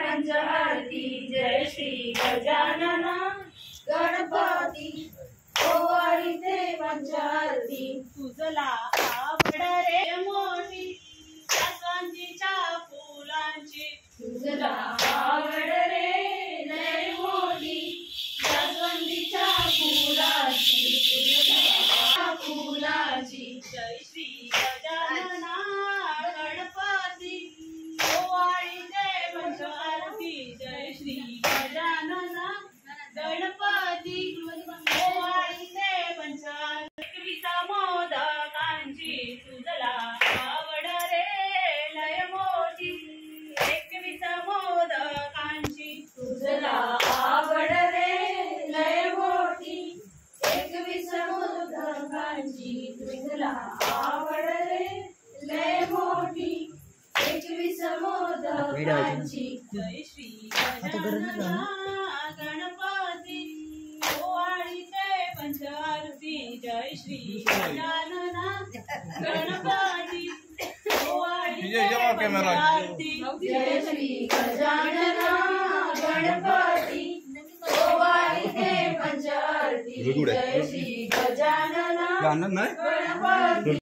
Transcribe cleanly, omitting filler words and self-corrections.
पंचआरती जय श्री गजानन गणपती ओवाळीते पंचआरती तुझला आवड रे मोठी जास्वंदीच्या फुलांची तुझला आवड रे लय मोठी जास्वंदीच्या फुलाची जय श्री गजानन गणपती ओवाळीते पंचआरती जय श्री गजानन गणपती ओवाळीते पंचआरती एकविसा मोदकांची तुझला आवड रे लय मोठी एकविसा मोदकांची तुझला आवड रे लय मोठी एकविस मोदकांची तुझला आवड रे लय मोठी एकविस मोदकांची जय श्री गजानन गणपती ओवाळीते पंचआरती जय श्री गजानन गणपती ओवाळीते पंचआरती जय श्री गजानन गणपती ओवाळीते पंचआरती जय श्री गजानन गणपती